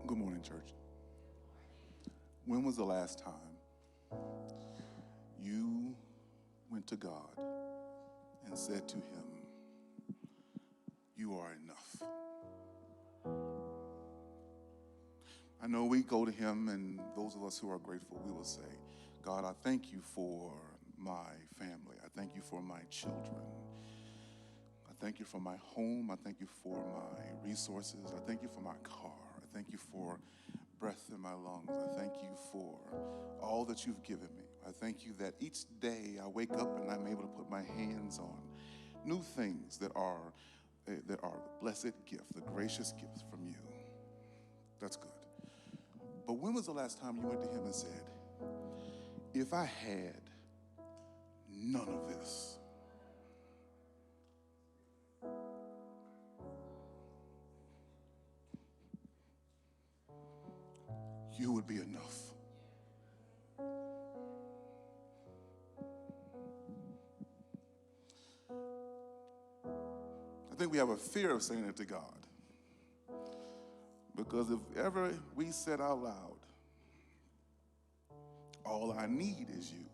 Good morning, church. When was the last time you went to God and said to him, "You are enough"? I know we go to him, and those of us who are grateful, we will say, "God, I thank you for my family. I thank you for my children. I thank you for my home. I thank you for my resources. I thank you for my car. I thank you for breath in my lungs. I thank you for all that you've given me. I thank you that each day I wake up and I'm able to put my hands on new things that are the blessed gift, the gracious gift from you." That's good. But when was the last time you went to him and said, "If I had none of this, you would be enough"? I think we have a fear of saying it to God, because if ever we said out loud, "All I need is you,"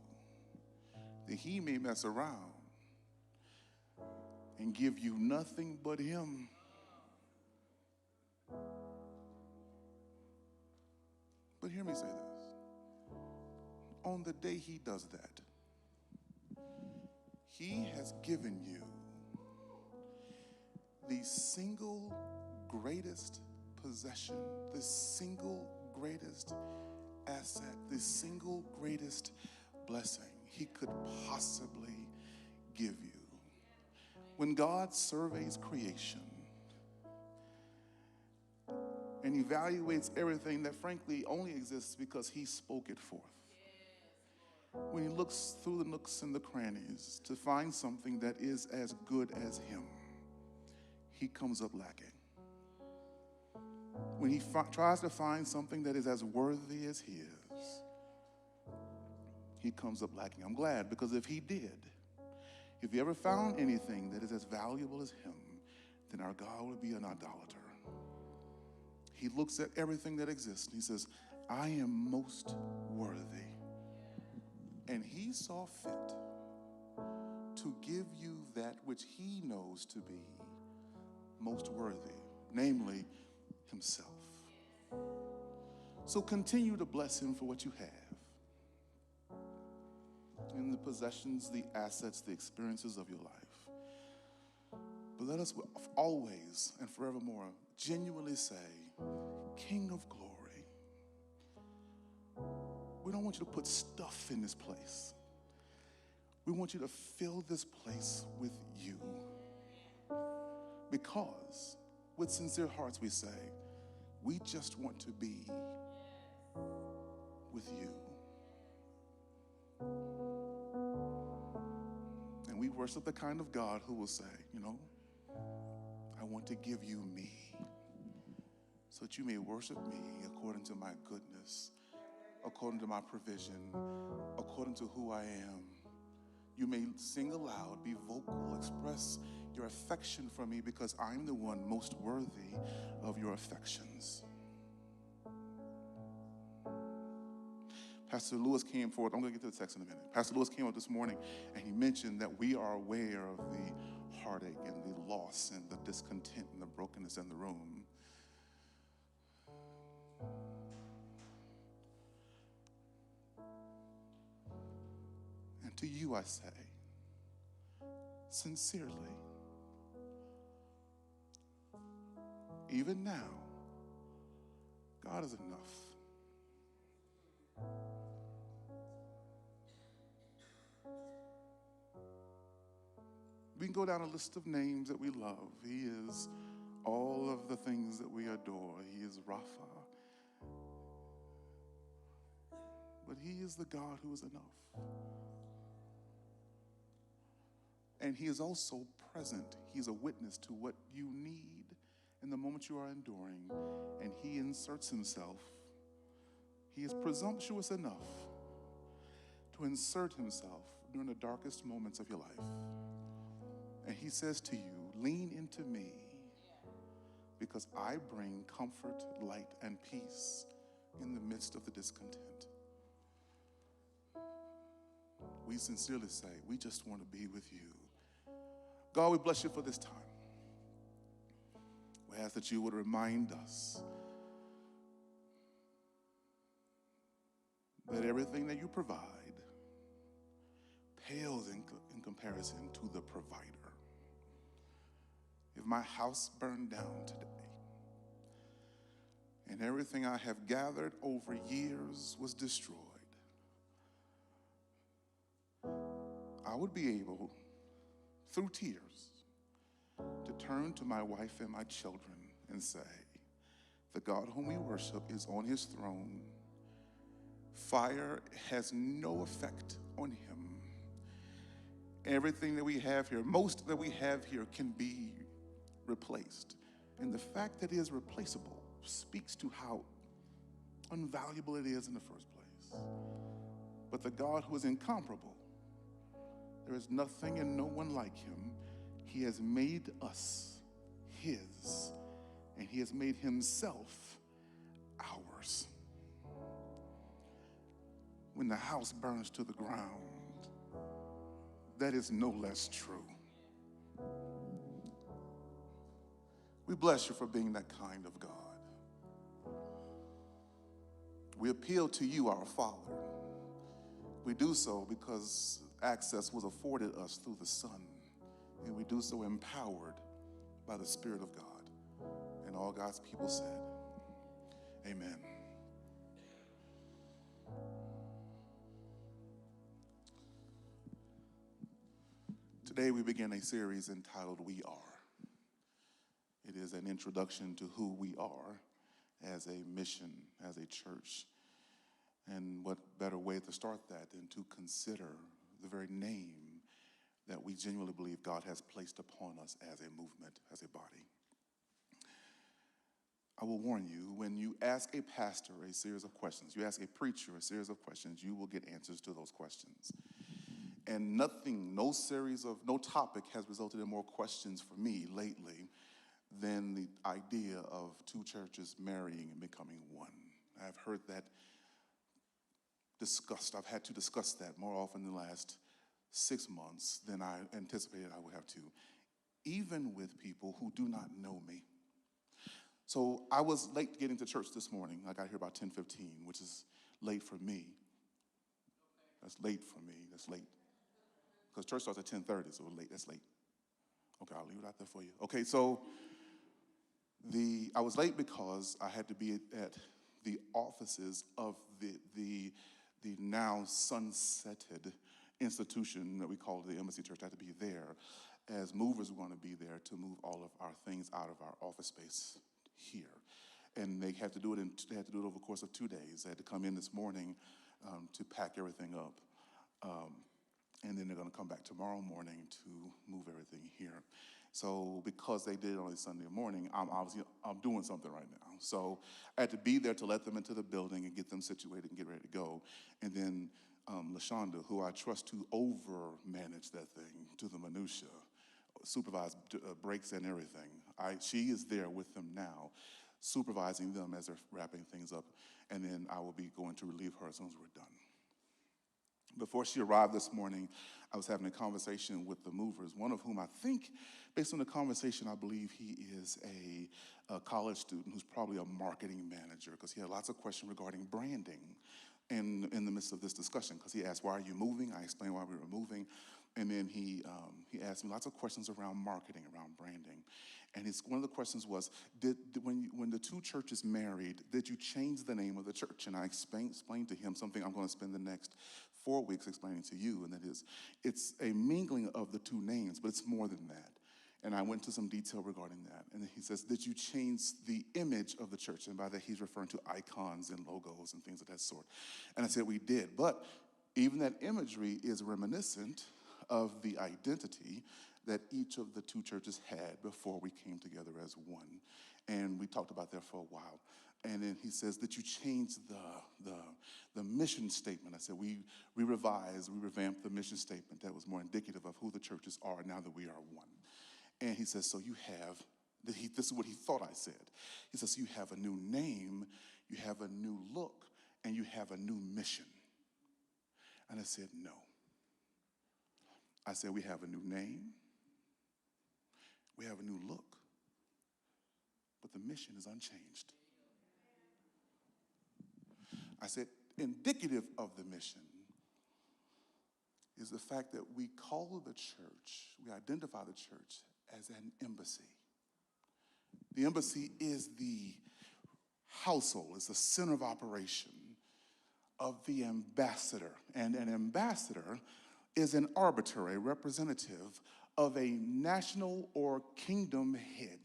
then he may mess around and give you nothing but him. But hear me say this. On the day he does that, he has given you the single greatest possession, the single greatest asset, the single greatest blessing he could possibly give you. When God surveys creation and evaluates everything that frankly only exists because he spoke it forth, when he looks through the nooks and the crannies to find something that is as good as him, he comes up lacking. When he tries to find something that is as worthy as his, he comes up lacking. I'm glad, because if he did, if he ever found anything that is as valuable as him, then our God would be an idolater. He looks at everything that exists and he says, "I am most worthy." And he saw fit to give you that which he knows to be most worthy, namely himself. So continue to bless him for what you have, in the possessions, the assets, the experiences of your life. But let us always and forevermore genuinely say, "King of glory, we don't want you to put stuff in this place. We want you to fill this place with you." Because with sincere hearts we say, we just want to be with you. And we worship the kind of God who will say, "I want to give you me, so that you may worship me according to my goodness, according to my provision, according to who I am. You may sing aloud, be vocal, express your affection for me, because I'm the one most worthy of your affections." Pastor Lewis came forward. I'm going to get to the text in a minute. Pastor Lewis came up this morning, and he mentioned that we are aware of the heartache and the loss and the discontent and the brokenness in the room. And to you I say, sincerely, even now, God is enough. We can go down a list of names that we love. He is all of the things that we adore. He is Rapha. But he is the God who is enough. And he is also present. He's a witness to what you need in the moment you are enduring. And he inserts himself. He is presumptuous enough to insert himself during the darkest moments of your life. And he says to you, "Lean into me because I bring comfort, light, and peace in the midst of the discontent. We sincerely say, we just want to be with you. God, we bless you for this time. We ask that you would remind us that everything that you provide pales in comparison to the provider. If my house burned down today and everything I have gathered over years was destroyed, I would be able, through tears, to turn to my wife and my children and say, the God whom we worship is on his throne. Fire has no effect on him. Everything that we have here, most that we have here, can be replaced. And the fact that it is replaceable speaks to how unvaluable it is in the first place. But the God who is incomparable, there is nothing and no one like him. He has made us his, and he has made himself ours. When the house burns to the ground, that is no less true. We bless you for being that kind of God. We appeal to you, our Father. We do so because access was afforded us through the Son, and we do so empowered by the Spirit of God. And all God's people said, amen. Today we begin a series entitled We Are. It is an introduction to who we are as a mission, as a church. And what better way to start that than to consider the very name that we genuinely believe God has placed upon us as a movement, as a body. I will warn you, when you ask a pastor a series of questions, you ask a preacher a series of questions, you will get answers to those questions. And no topic has resulted in more questions for me lately than the idea of two churches marrying and becoming one. I've heard that discussed. I've had to discuss that more often in the last 6 months than I anticipated I would have to, even with people who do not know me. So I was late getting to church this morning. I got here about 10:15, which is late for me. That's late for me. That's late. Because church starts at 10:30, so late. That's late. Okay, I'll leave it out there for you. Okay, so I was late because I had to be at the offices of the now sunsetted institution that we call the Embassy Church. I had to be there as movers were going to be there to move all of our things out of our office space here. And they had to do it over the course of 2 days. They had to come in this morning to pack everything up. And then they're going to come back tomorrow morning to move everything here. So because they did it on a Sunday morning, I'm doing something right now. So I had to be there to let them into the building and get them situated and get ready to go. And then LaShonda, who I trust to over-manage that thing to the minutia, supervise breaks and everything. She is there with them now, supervising them as they're wrapping things up. And then I will be going to relieve her as soon as we're done. Before she arrived this morning, I was having a conversation with the movers, one of whom I think, based on the conversation, I believe he is a college student who's probably a marketing manager, because he had lots of questions regarding branding in the midst of this discussion, because he asked, why are you moving? I explained why we were moving. And then he asked me lots of questions around marketing, around branding. And one of the questions was, when the two churches married, did you change the name of the church? And I explained to him something I'm going to spend the next 4 weeks explaining to you, and that is, it's a mingling of the two names, but it's more than that. And I went into some detail regarding that. And he says, did you change the image of the church? And by that, he's referring to icons and logos and things of that sort. And I said, we did. But even that imagery is reminiscent of the identity that each of the two churches had before we came together as one. And we talked about that for a while. And then he says that you changed the mission statement. I said, we revamped the mission statement that was more indicative of who the churches are now that we are one. And he says, so you have This is what he thought I said. He says, you have a new name, you have a new look, and you have a new mission. And I said, no. I said, we have a new name, we have a new look, but the mission is unchanged. I said, indicative of the mission is the fact that we call the church, we identify the church as an embassy. The embassy is the household, it's the center of operation of the ambassador. And an ambassador is an arbiter, a representative of a national or kingdom head.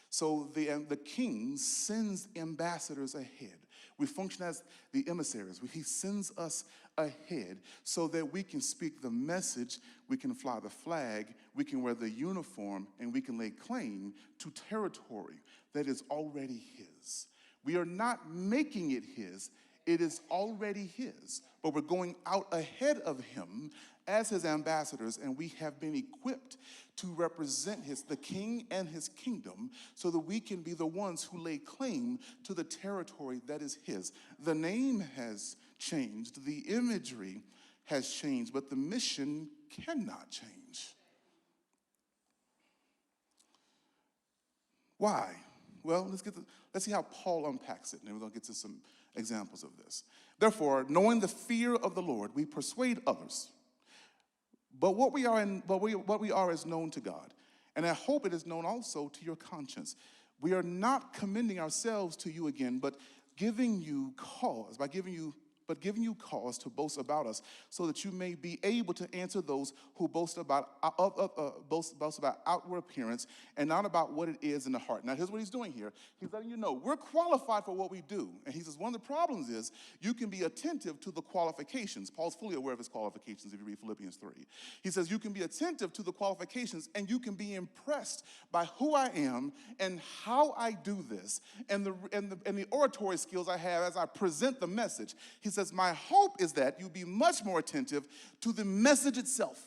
So the king sends ambassadors ahead. We function as the emissaries. He sends us ahead so that we can speak the message, we can fly the flag, we can wear the uniform, and we can lay claim to territory that is already his. We are not making it his, it is already his. But we're going out ahead of him as his ambassadors, and we have been equipped to represent the king and his kingdom so that we can be the ones who lay claim to the territory that is his. The name has changed, the imagery has changed, but the mission cannot change. Why? Well, let's see how Paul unpacks it, and then we're going to get to some examples of this. Therefore, knowing the fear of the Lord, we persuade others. But what we are is known to God, and I hope it is known also to your conscience. We are not commending ourselves to you again, but giving you cause to boast about us, so that you may be able to answer those who boast about outward appearance and not about what it is in the heart. Now, here's what he's doing here. He's letting you know we're qualified for what we do. And he says one of the problems is you can be attentive to the qualifications. Paul's fully aware of his qualifications if you read Philippians 3. He says you can be attentive to the qualifications and you can be impressed by who I am and how I do this and the oratory skills I have as I present the message. He says, my hope is that you be much more attentive to the message itself.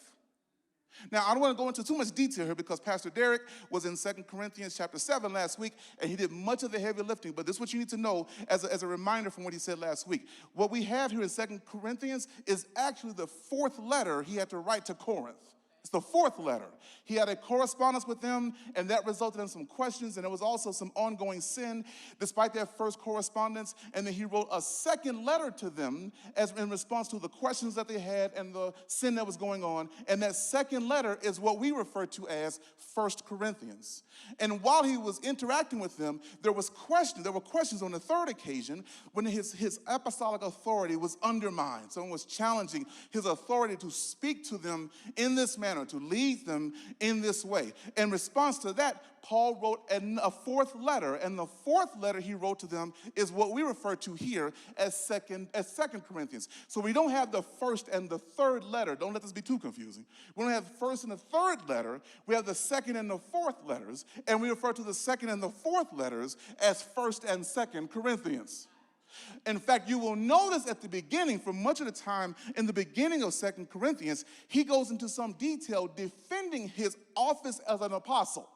Now, I don't want to go into too much detail here because Pastor Derek was in 2 Corinthians chapter 7 last week, and he did much of the heavy lifting. But this is what you need to know as a reminder from what he said last week. What we have here in 2 Corinthians is actually the fourth letter he had to write to Corinth. It's the fourth letter. He had a correspondence with them, and that resulted in some questions, and there was also some ongoing sin despite their first correspondence. And then he wrote a second letter to them as in response to the questions that they had and the sin that was going on. And that second letter is what we refer to as 1 Corinthians. And while he was interacting with them, there were questions on the third occasion when his apostolic authority was undermined. Someone was challenging his authority to speak to them in this manner, to lead them in this way. In response to that, Paul wrote a fourth letter, and the fourth letter he wrote to them is what we refer to here as Second Corinthians. So we don't have the first and the third letter. Don't let this be too confusing. We don't have the first and the third letter. We have the second and the fourth letters, and we refer to the second and the fourth letters as 1st and 2nd Corinthians. In fact, you will notice at the beginning, for much of the time in the beginning of 2 Corinthians, he goes into some detail defending his office as an apostle.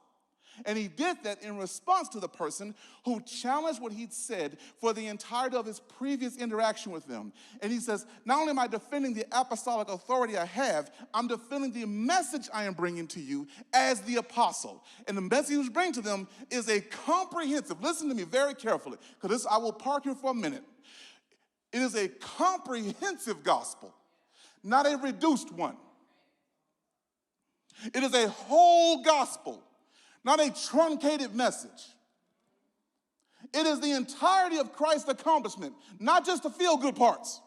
And he did that in response to the person who challenged what he'd said for the entirety of his previous interaction with them. And he says, not only am I defending the apostolic authority I have, I'm defending the message I am bringing to you as the apostle. And the message he was bringing to them is a comprehensive, listen to me very carefully, because I will park here for a minute. It is a comprehensive gospel, not a reduced one. It is a whole gospel, not a truncated message. It is the entirety of Christ's accomplishment, not just the feel-good parts.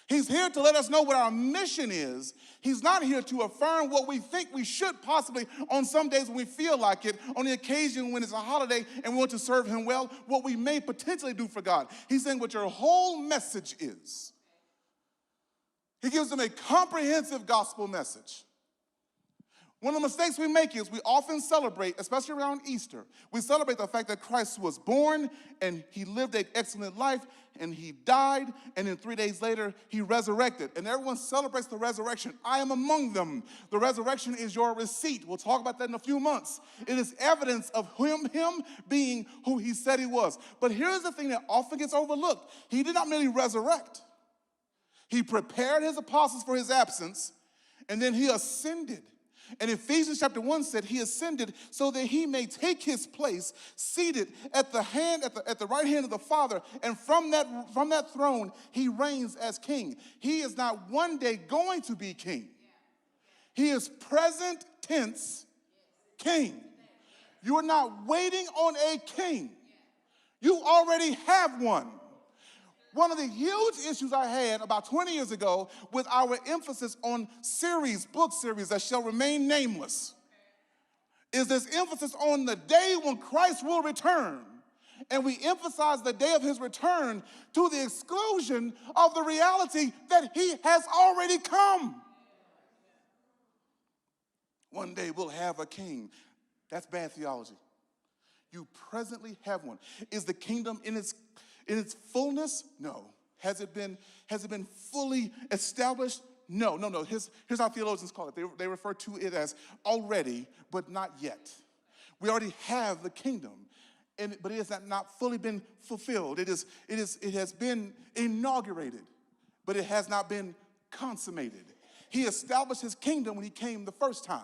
He's here to let us know what our mission is. He's not here to affirm what we think we should possibly on some days when we feel like it, on the occasion when it's a holiday and we want to serve him well, what we may potentially do for God. He's saying what your whole message is. He gives them a comprehensive gospel message. One of the mistakes we make is we often celebrate, especially around Easter, we celebrate the fact that Christ was born and he lived an excellent life and he died, and then 3 days later he resurrected. And everyone celebrates the resurrection. I am among them. The resurrection is your receipt. We'll talk about that in a few months. It is evidence of him being who he said he was. But here's the thing that often gets overlooked. He did not merely resurrect. He prepared his apostles for his absence, and then he ascended. And Ephesians chapter 1 said he ascended so that he may take his place seated at the right hand of the Father. And from that throne, he reigns as king. He is not one day going to be king. He is present tense king. You are not waiting on a king. You already have one. One of the huge issues I had about 20 years ago with our emphasis on book series that shall remain nameless, is this emphasis on the day when Christ will return. And we emphasize the day of his return to the exclusion of the reality that he has already come. One day we'll have a king. That's bad theology. You presently have one. Is the kingdom in its fullness? No. Has it been fully established? No. Here's how theologians call it. They refer to it as already, but not yet. We already have the kingdom, but it has not fully been fulfilled. It has been inaugurated, but it has not been consummated. He established his kingdom when he came the first time.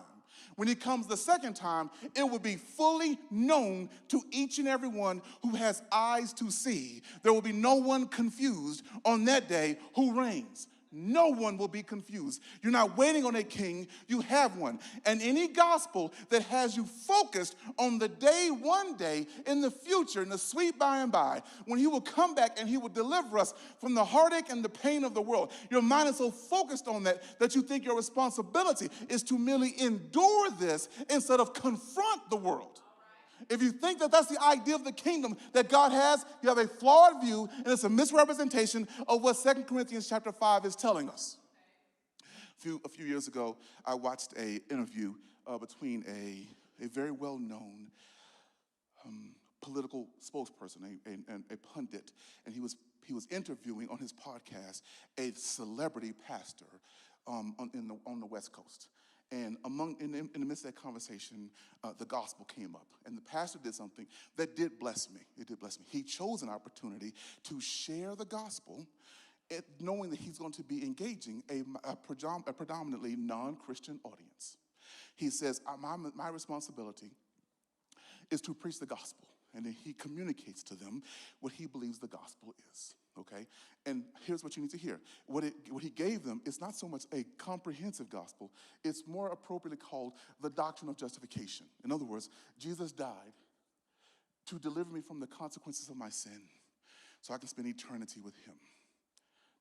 When he comes the second time, it will be fully known to each and every one who has eyes to see. There will be no one confused on that day who reigns. No one will be confused. You're not waiting on a king, you have one. And any gospel that has you focused on the day, one day, in the future, in the sweet by and by, when he will come back and he will deliver us from the heartache and the pain of the world. Your mind is so focused on that you think your responsibility is to merely endure this instead of confront the world. If you think that that's the idea of the kingdom that God has, you have a flawed view, and it's a misrepresentation of what 2 Corinthians chapter 5 is telling us. A few years ago, I watched an interview between a very well-known political spokesperson, a pundit, and he was interviewing on his podcast a celebrity pastor on the West Coast. And in the midst of that conversation, the gospel came up. And the pastor did something that did bless me. It did bless me. He chose an opportunity to share the gospel, knowing that he's going to be engaging a predominantly non-Christian audience. He says, my responsibility is to preach the gospel. And then he communicates to them what he believes the gospel is. Okay? And here's what you need to hear. What he gave them is not so much a comprehensive gospel. It's more appropriately called the doctrine of justification. In other words, Jesus died to deliver me from the consequences of my sin so I can spend eternity with him.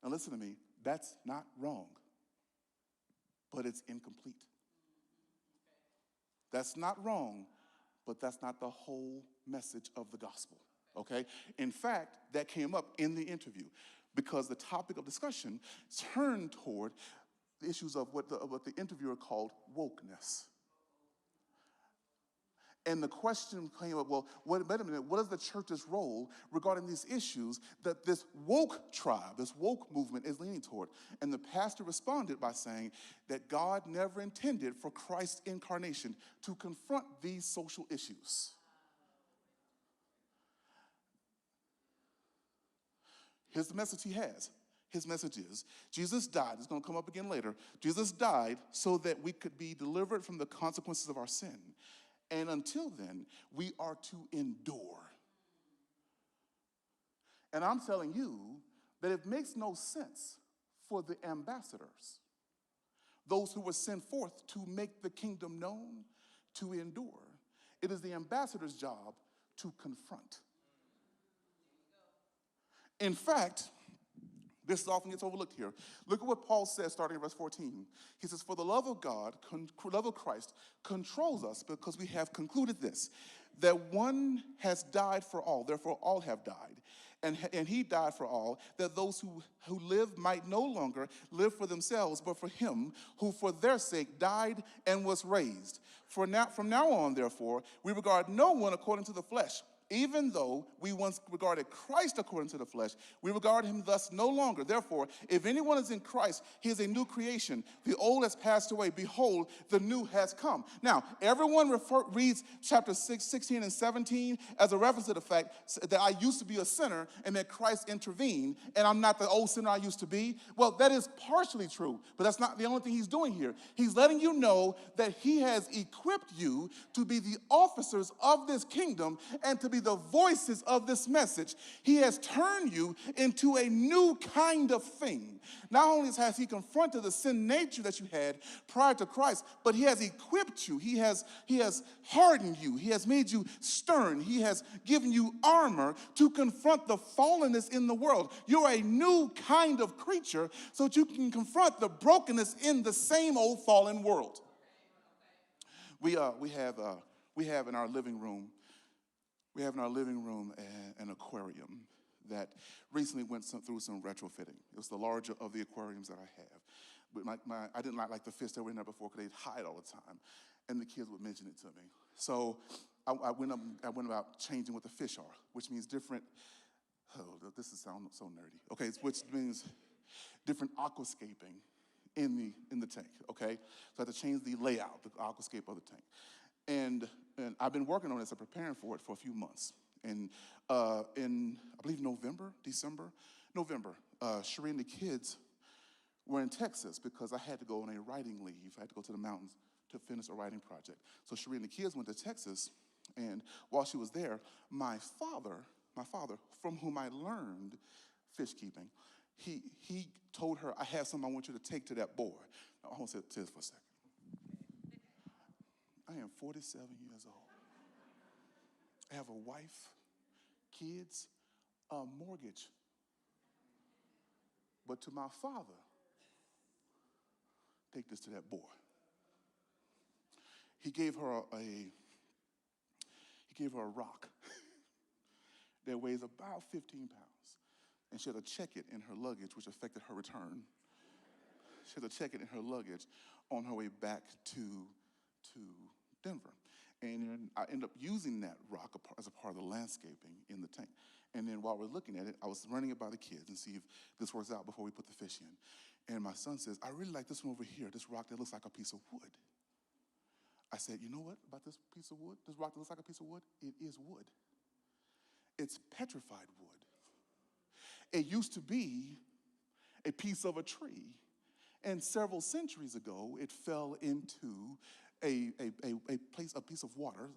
Now listen to me. That's not wrong, but it's incomplete. That's not wrong, but that's not the whole message of the gospel. Okay? In fact, that came up in the interview because the topic of discussion turned toward the issues of what the interviewer called wokeness. And the question came up, well, wait a minute, what is the church's role regarding these issues that this woke tribe, this woke movement is leaning toward? And the pastor responded by saying that God never intended for Christ's incarnation to confront these social issues. Here's the message he has. His message is, Jesus died. It's going to come up again later. Jesus died so that we could be delivered from the consequences of our sin. And until then, we are to endure. And I'm telling you that it makes no sense for the ambassadors, those who were sent forth to make the kingdom known, to endure. It is the ambassador's job to confront. In fact, this often gets overlooked here. Look at what Paul says starting in verse 14. He says, for the love of God, love of Christ, controls us because we have concluded this, that one has died for all, therefore all have died. And he died for all, that those who live might no longer live for themselves, but for him who for their sake died and was raised. From now on, therefore, we regard no one according to the flesh. Even though we once regarded Christ according to the flesh, we regard him thus no longer. Therefore, if anyone is in Christ, he is a new creation. The old has passed away. Behold, the new has come. Now, everyone reads chapter 16 and 17 as a reference to the fact that I used to be a sinner and that Christ intervened, and I'm not the old sinner I used to be. Well, that is partially true, but that's not the only thing he's doing here. He's letting you know that he has equipped you to be the officers of this kingdom and to be the voices of this message. He has turned you into a new kind of thing. Not only has he confronted the sin nature that you had prior to Christ, but he has equipped you. He has hardened you. He has made you stern. He has given you armor to confront the fallenness in the world. You're a new kind of creature so that you can confront the brokenness in the same old fallen world. We have in our living room. We have in our living room an aquarium that recently went through some retrofitting. It was the larger of the aquariums that I have. But I didn't like the fish that were in there before because they'd hide all the time. And the kids would mention it to me. So I went about changing what the fish are, which means different, this is sound so nerdy. Okay, which means different aquascaping in the tank, okay? So I had to change the layout, the aquascape of the tank. And I've been working on this and preparing for it for a few months. And in, I believe, November, Sheree and the kids were in Texas because I had to go on a writing leave. I had to go to the mountains to finish a writing project. So Sheree and the kids went to Texas, and while she was there, my father, from whom I learned fish keeping, he told her, I have something I want you to take to that boy. Now, I want to say this for a second. I am 47 years old. I have a wife, kids, a mortgage. But to my father, take this to that boy. He gave her a rock that weighs about 15 pounds. And she had to check it in her luggage, which affected her return. She had to check it in her luggage on her way back to Denver. And I ended up using that rock as a part of the landscaping in the tank. And then while we're looking at it, I was running it by the kids and see if this works out before we put the fish in. And my son says, I really like this one over here, this rock that looks like a piece of wood. I said, you know what about this piece of wood? This rock that looks like a piece of wood? It is wood. It's petrified wood. It used to be a piece of a tree. And several centuries ago, it fell into a piece of water,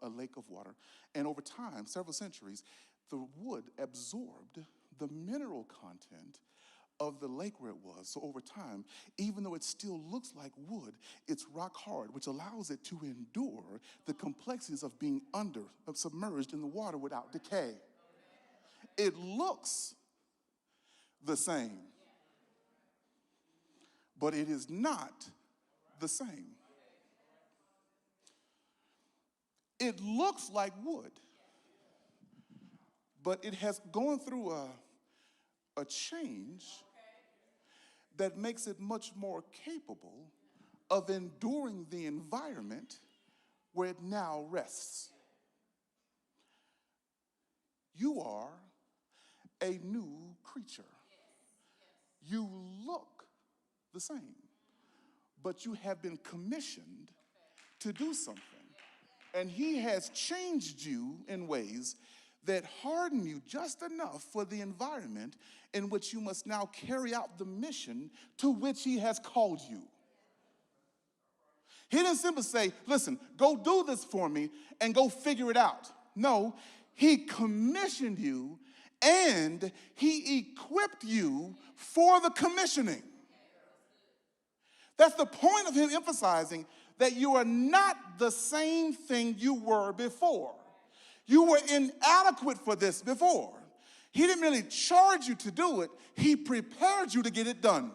a lake of water. And over time, several centuries, the wood absorbed the mineral content of the lake where it was. So over time, even though it still looks like wood, it's rock hard, which allows it to endure the complexities of being submerged in the water without decay. It looks the same, but it is not the same. It looks like wood, but it has gone through a change that makes it much more capable of enduring the environment where it now rests. You are a new creature. You look the same, but you have been commissioned to do something. And he has changed you in ways that harden you just enough for the environment in which you must now carry out the mission to which he has called you. He didn't simply say, listen, go do this for me and go figure it out. No, he commissioned you and he equipped you for the commissioning. That's the point of him emphasizing that you are not the same thing you were before. You were inadequate for this before. He didn't really charge you to do it. He prepared you to get it done.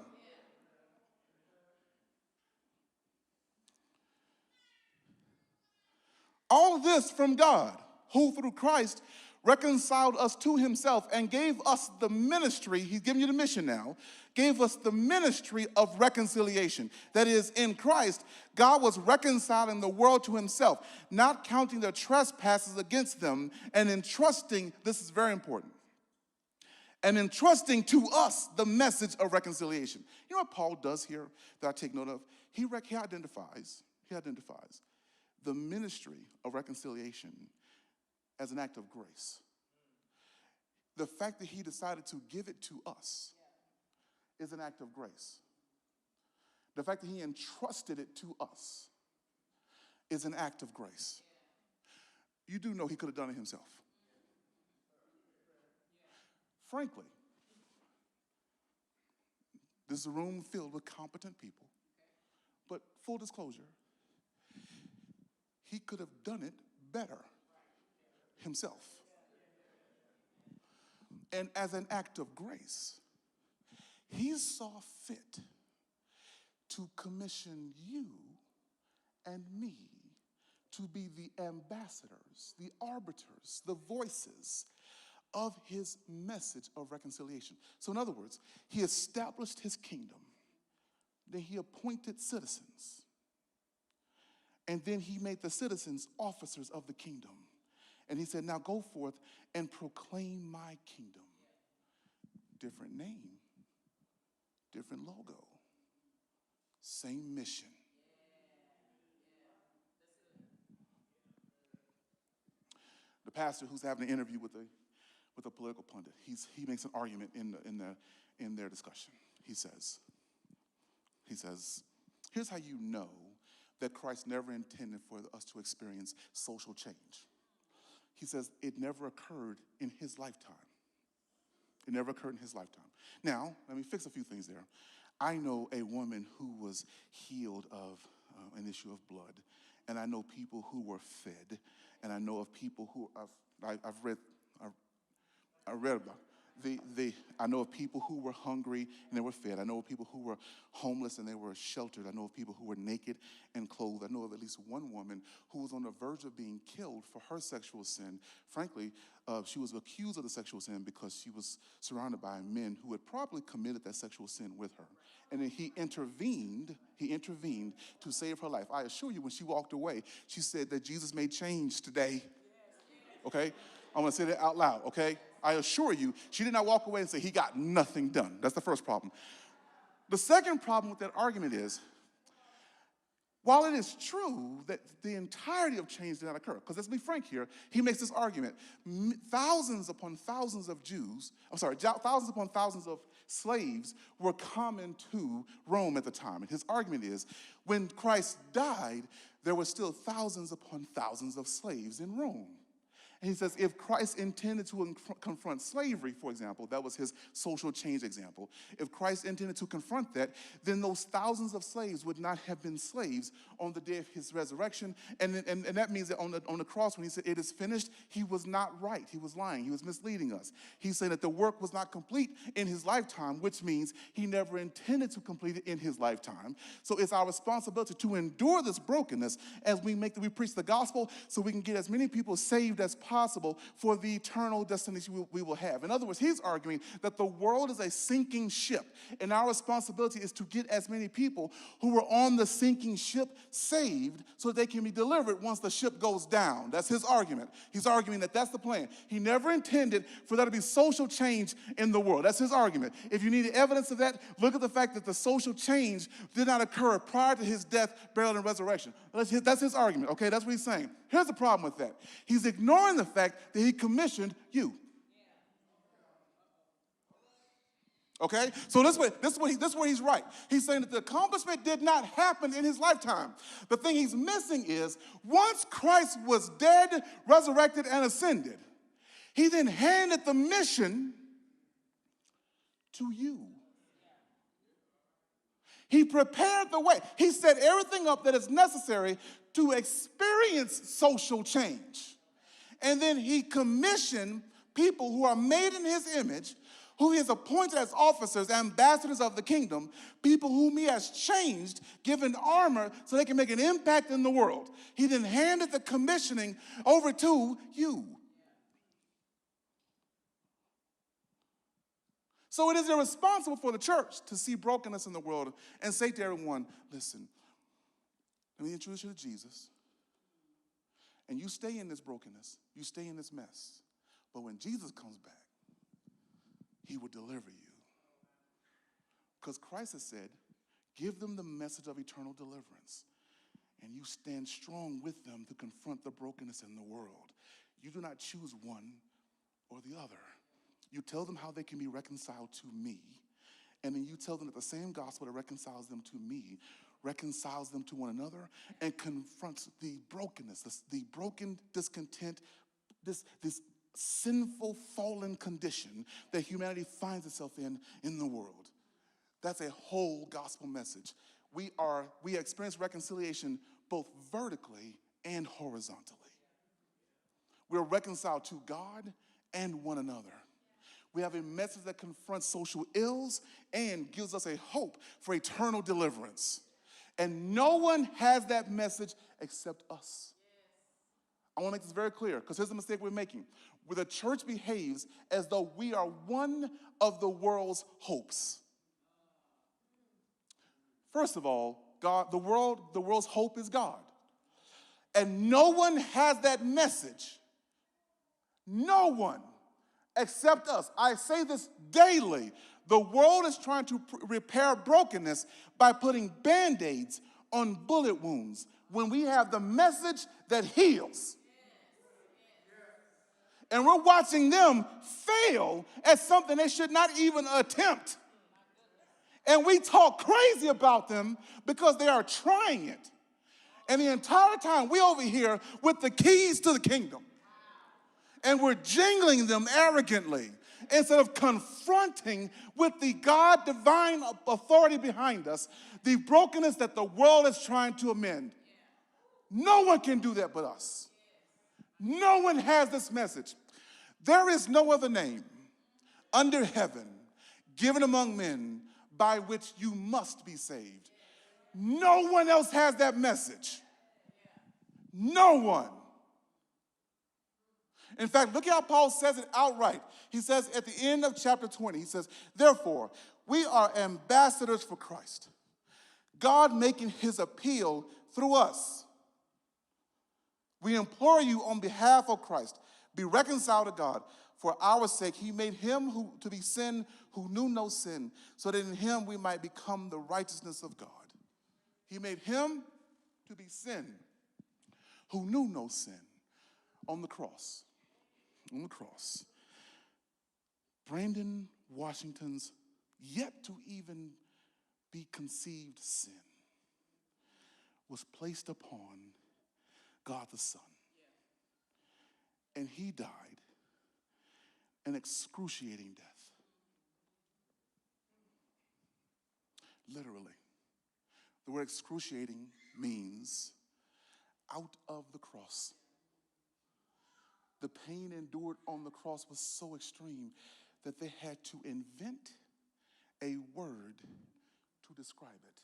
All of this from God, who through Christ reconciled us to himself and gave us the ministry. He's giving you the mission now. Gave us the ministry of reconciliation. That is, in Christ, God was reconciling the world to himself, not counting their trespasses against them, and entrusting, this is very important, and entrusting to us the message of reconciliation. You know what Paul does here that I take note of? He identifies the ministry of reconciliation as an act of grace. The fact that he decided to give it to us is an act of grace. The fact that he entrusted it to us is an act of grace. You do know he could have done it himself. Frankly, this is a room filled with competent people, but full disclosure, he could have done it better himself. And as an act of grace, he saw fit to commission you and me to be the ambassadors, the arbiters, the voices of his message of reconciliation. So in other words, he established his kingdom, then he appointed citizens, and then he made the citizens officers of the kingdom. And he said, now go forth and proclaim my kingdom. Different name, different logo, same mission. The pastor who's having an interview with a political pundit, he makes an argument in their discussion. He says, here's how you know that Christ never intended for us to experience social change. He says it never occurred in his lifetime. It never occurred in his lifetime. Now, let me fix a few things there. I know a woman who was healed of an issue of blood, and I know people who were fed, and I know of people who I've read about. I know of people who were hungry and they were fed. I know of people who were homeless and they were sheltered. I know of people who were naked and clothed. I know of at least one woman who was on the verge of being killed for her sexual sin. Frankly, she was accused of the sexual sin because she was surrounded by men who had probably committed that sexual sin with her. And then he intervened to save her life. I assure you, when she walked away, she said that Jesus made change today. Okay? I'm going to say that out loud, okay? I assure you, she did not walk away and say, he got nothing done. That's the first problem. The second problem with that argument is, while it is true that the entirety of change did not occur, because let's be frank here, he makes this argument, thousands upon thousands of thousands upon thousands of slaves were common to Rome at the time. And his argument is, when Christ died, there were still thousands upon thousands of slaves in Rome. And he says, if Christ intended to confront slavery, for example, that was his social change example. If Christ intended to confront that, then those thousands of slaves would not have been slaves on the day of his resurrection. And that means that on the cross, when he said, it is finished, he was not right. He was lying. He was misleading us. He's saying that the work was not complete in his lifetime, which means he never intended to complete it in his lifetime. So it's our responsibility to endure this brokenness as we preach the gospel, so we can get as many people saved as possible for the eternal destination we will have. In other words, he's arguing that the world is a sinking ship, and our responsibility is to get as many people who were on the sinking ship saved so that they can be delivered once the ship goes down. That's his argument. He's arguing that that's the plan. He never intended for there to be social change in the world. That's his argument. If you need evidence of that, look at the fact that the social change did not occur prior to his death, burial, and resurrection. That's his argument, okay? That's what he's saying. Here's the problem with that. He's ignoring the fact that he commissioned you. Okay? So this is where he's right. He's saying that the accomplishment did not happen in his lifetime. The thing he's missing is, once Christ was dead, resurrected, and ascended, he then handed the mission to you. He prepared the way. He set everything up that is necessary to experience social change. And then he commissioned people who are made in his image, who he has appointed as officers, ambassadors of the kingdom, people whom he has changed, given armor so they can make an impact in the world. He then handed the commissioning over to you. So it is irresponsible for the church to see brokenness in the world and say to everyone, listen, let me introduce you to Jesus. And you stay in this brokenness. You stay in this mess. But when Jesus comes back, he will deliver you. Because Christ has said, give them the message of eternal deliverance. And you stand strong with them to confront the brokenness in the world. You do not choose one or the other. You tell them how they can be reconciled to me. And then you tell them that the same gospel that reconciles them to me reconciles them to one another and confronts the brokenness, the broken discontent, this sinful, fallen condition that humanity finds itself in the world. That's a whole gospel message. We experience reconciliation both vertically and horizontally. We're reconciled to God and one another. We have a message that confronts social ills and gives us a hope for eternal deliverance. And no one has that message except us. I want to make this very clear, because here's the mistake we're making. Where the church behaves as though we are one of the world's hopes. First of all, the world's hope is God. And no one has that message. No one except us. I say this daily. The world is trying to repair brokenness by putting Band-Aids on bullet wounds when we have the message that heals. And we're watching them fail at something they should not even attempt. And we talk crazy about them because they are trying it. And the entire time we over here with the keys to the kingdom. And we're jingling them arrogantly instead of confronting with the God divine authority behind us the brokenness that the world is trying to amend. No one can do that but us. No one has this message. There is no other name under heaven given among men by which you must be saved. No one else has that message. No one. In fact, look at how Paul says it outright. He says at the end of chapter 20, he says, therefore, we are ambassadors for Christ, God making his appeal through us. We implore you on behalf of Christ, be reconciled to God. For our sake, he made him to be sin who knew no sin, so that in him we might become the righteousness of God. He made him to be sin who knew no sin on the cross. On the cross. Brandon Washington's yet to even be conceived sin was placed upon God the Son. And he died an excruciating death. Literally. The word excruciating means out of the cross. The pain endured on the cross was so extreme that they had to invent a word to describe it.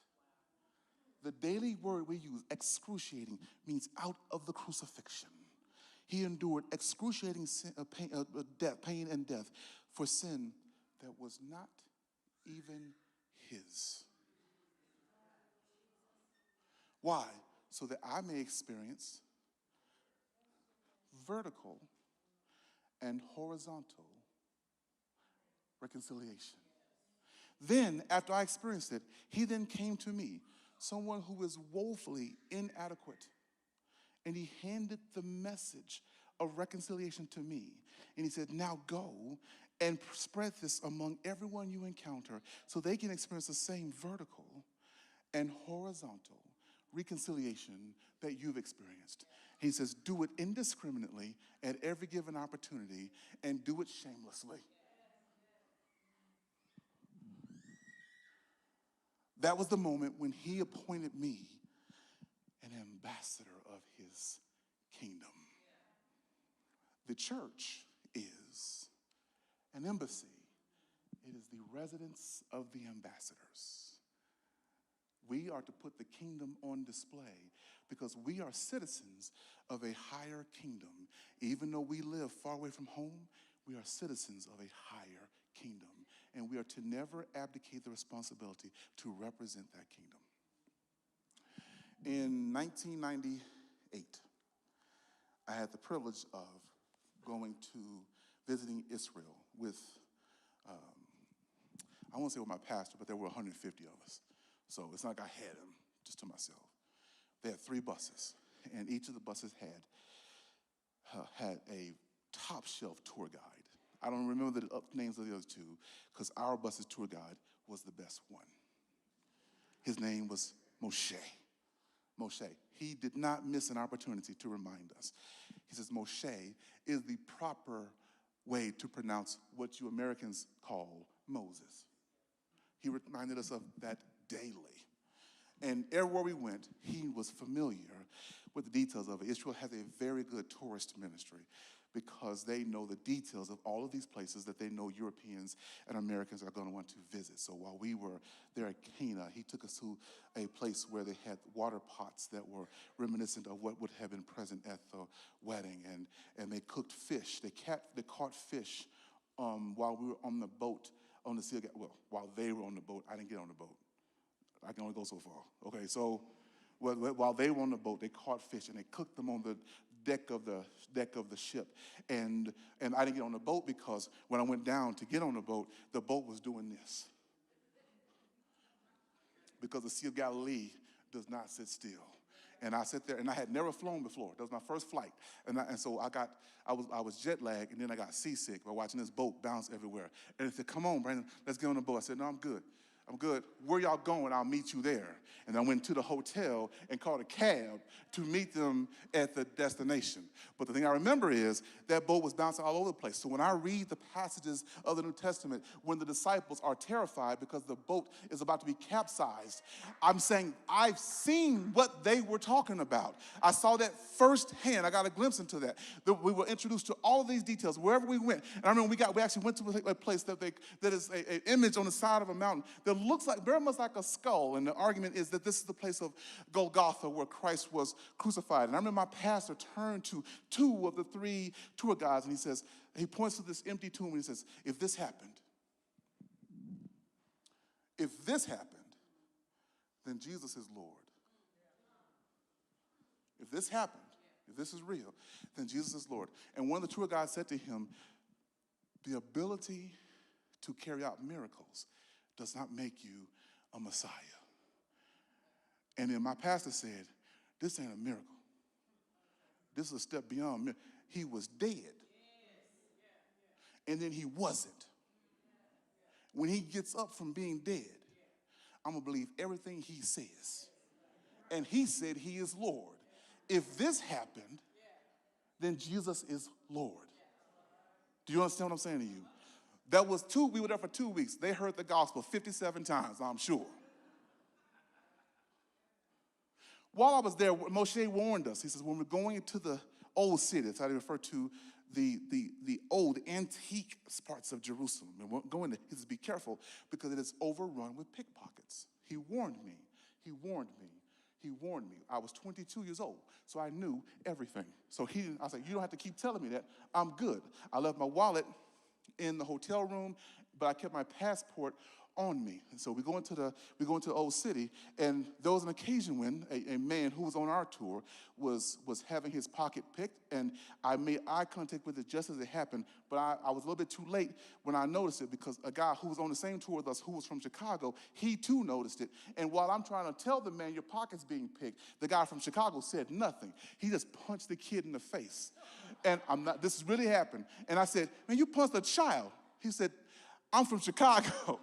The daily word we use, excruciating, means out of the crucifixion. He endured excruciating pain and death for sin that was not even his. Why? So that I may experience vertical and horizontal reconciliation. Then, after I experienced it, he then came to me, someone who is woefully inadequate, and he handed the message of reconciliation to me. And he said, now go and spread this among everyone you encounter so they can experience the same vertical and horizontal reconciliation that you've experienced. He says, do it indiscriminately at every given opportunity and do it shamelessly. That was the moment when he appointed me an ambassador of his kingdom. The church is an embassy It is the residence of the ambassadors. We are to put the kingdom on display because we are citizens of a higher kingdom. Even though we live far away from home, we are citizens of a higher kingdom. And we are to never abdicate the responsibility to represent that kingdom. In 1998, I had the privilege of going to visiting Israel with, I won't say with my pastor, but there were 150 of us. So it's not like I had them just to myself. They had 3 buses, and each of the buses had a top shelf tour guide. I don't remember the names of the other 2 because our bus's tour guide was the best one. His name was Moshe. Moshe. He did not miss an opportunity to remind us. He says Moshe is the proper way to pronounce what you Americans call Moses. He reminded us of that daily. And everywhere we went, he was familiar with the details of it. Israel has a very good tourist ministry because they know the details of all of these places that they know Europeans and Americans are going to want to visit. So while we were there at Cana, he took us to a place where they had water pots that were reminiscent of what would have been present at the wedding. And they cooked fish. They caught fish while we were on the boat on the Sea of Galilee. Well, while they were on the boat, I didn't get on the boat. I can only go so far. Okay, so while they were on the boat, they caught fish and they cooked them on the deck of the ship. And I didn't get on the boat because when I went down to get on the boat was doing this. Because the Sea of Galilee does not sit still. And I sat there, and I had never flown before. That was my first flight, and so I was jet lagged, and then I got seasick by watching this boat bounce everywhere. And they said, "Come on, Brandon, let's get on the boat." I said, "No, I'm good. Where y'all going? I'll meet you there." And I went to the hotel and called a cab to meet them at the destination. But the thing I remember is that boat was bouncing all over the place. So when I read the passages of the New Testament, when the disciples are terrified because the boat is about to be capsized, I'm saying I've seen what they were talking about. I saw that firsthand. I got a glimpse into that. We were introduced to all of these details wherever we went. And I remember we actually went to a place that is an image on the side of a mountain that looks like very much like a skull. And the argument is that this is the place of Golgotha where Christ was crucified. And I remember my pastor turned to 2 of the 3 tour guides and he points to this empty tomb and he says, if this happened, then Jesus is Lord. If this happened, if this is real, then Jesus is Lord. And one of the tour guides said to him, the ability to carry out miracles does not make you a Messiah. And then my pastor said, this ain't a miracle. This is a step beyond miracle. He was dead. And then he wasn't. When he gets up from being dead, I'm going to believe everything he says. And he said he is Lord. If this happened, then Jesus is Lord. Do you understand what I'm saying to you? We were there for 2 weeks. They heard the gospel 57 times, I'm sure. While I was there, Moshe warned us. He says, when we're going into the old city, that's how they refer to the old antique parts of Jerusalem. And we're going to, he says, be careful because it is overrun with pickpockets. He warned me. I was 22 years old, so I knew everything. So I said, you don't have to keep telling me that. I'm good. I left my wallet in the hotel room, but I kept my passport on me. And so we go into the old city, and there was an occasion when a man who was on our tour was having his pocket picked, and I made eye contact with it just as it happened, but I was a little bit too late when I noticed it because a guy who was on the same tour with us, who was from Chicago, he too noticed it. And while I'm trying to tell the man your pocket's being picked, the guy from Chicago said nothing. He just punched the kid in the face. And this really happened. And I said, man, you punched a child. He said, I'm from Chicago.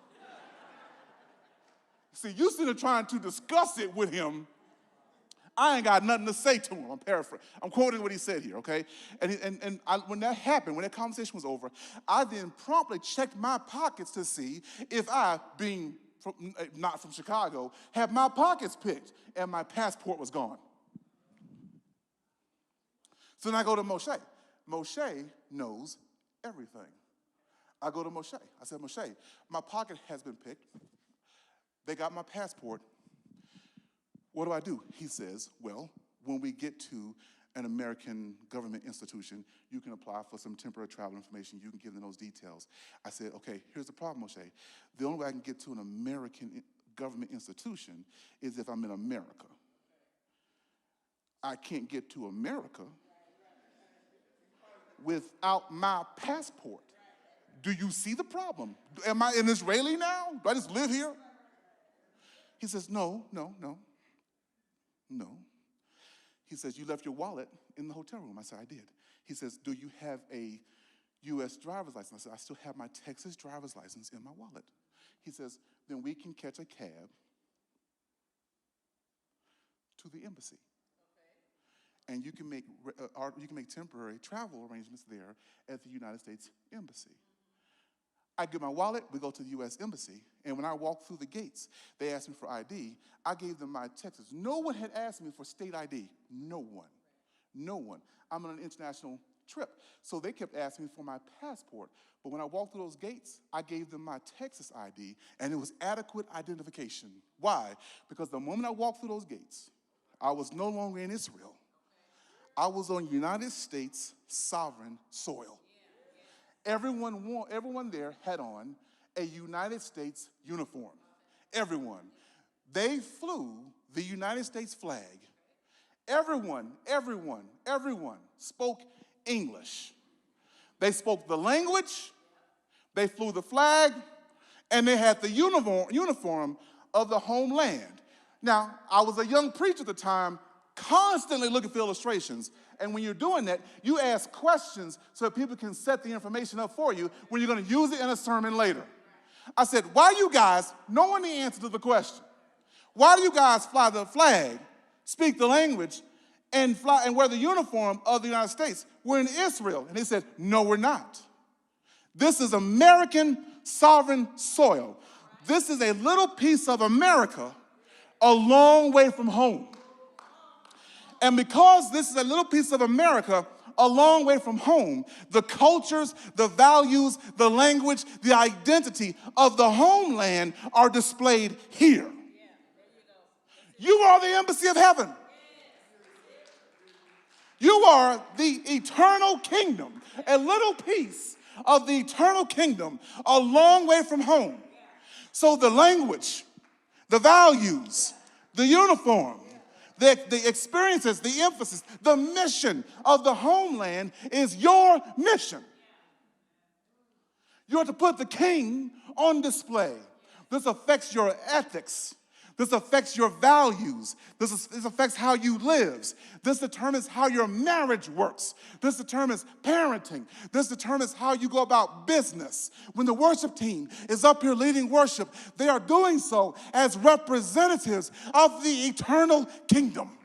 See, you sitting there trying to discuss it with him. I ain't got nothing to say to him. I'm paraphrasing. I'm quoting what he said here, okay? And when that happened, when that conversation was over, I then promptly checked my pockets to see if I, being not from Chicago, had my pockets picked, and my passport was gone. So then I go to Moshe. Moshe knows everything. I go to Moshe. I said, Moshe, my pocket has been picked. They got my passport. What do? He says, well, when we get to an American government institution, you can apply for some temporary travel information. You can give them those details. I said, okay, here's the problem, Moshe. The only way I can get to an American government institution is if I'm in America. I can't get to America without my passport. Do you see the problem? Am I an Israeli now? Do I just live here? He says, no. He says, you left your wallet in the hotel room. I said, I did. He says, do you have a U.S. driver's license? I said, I still have my Texas driver's license in my wallet. He says, then we can catch a cab to the embassy. Okay. And you can make temporary travel arrangements there at the United States Embassy. I get my wallet, we go to the U.S. Embassy, and when I walk through the gates, they asked me for ID. I gave them my Texas. No one had asked me for state ID. No one. I'm on an international trip. So they kept asking me for my passport. But when I walked through those gates, I gave them my Texas ID, and it was adequate identification. Why? Because the moment I walked through those gates, I was no longer in Israel. I was on United States sovereign soil. Everyone there had on a United States uniform. Everyone. They flew the United States flag. Everyone spoke English. They spoke the language, they flew the flag, and they had the uniform of the homeland. Now, I was a young preacher at the time, constantly looking for illustrations. And when you're doing that, you ask questions so that people can set the information up for you when you're going to use it in a sermon later. I said, why do you guys, knowing the answer to the question, why do you guys fly the flag, speak the language, and wear the uniform of the United States? We're in Israel. And he said, no, we're not. This is American sovereign soil. This is a little piece of America a long way from home. And because this is a little piece of America a long way from home, the cultures, the values, the language, the identity of the homeland are displayed here. You are the embassy of heaven. You are the eternal kingdom, a little piece of the eternal kingdom a long way from home. So the language, the values, the uniform, the experiences, the emphasis, the mission of the homeland is your mission. You are to put the king on display. This affects your ethics. This affects your values. This affects how you live. This determines how your marriage works. This determines parenting. This determines how you go about business. When the worship team is up here leading worship, they are doing so as representatives of the eternal kingdom.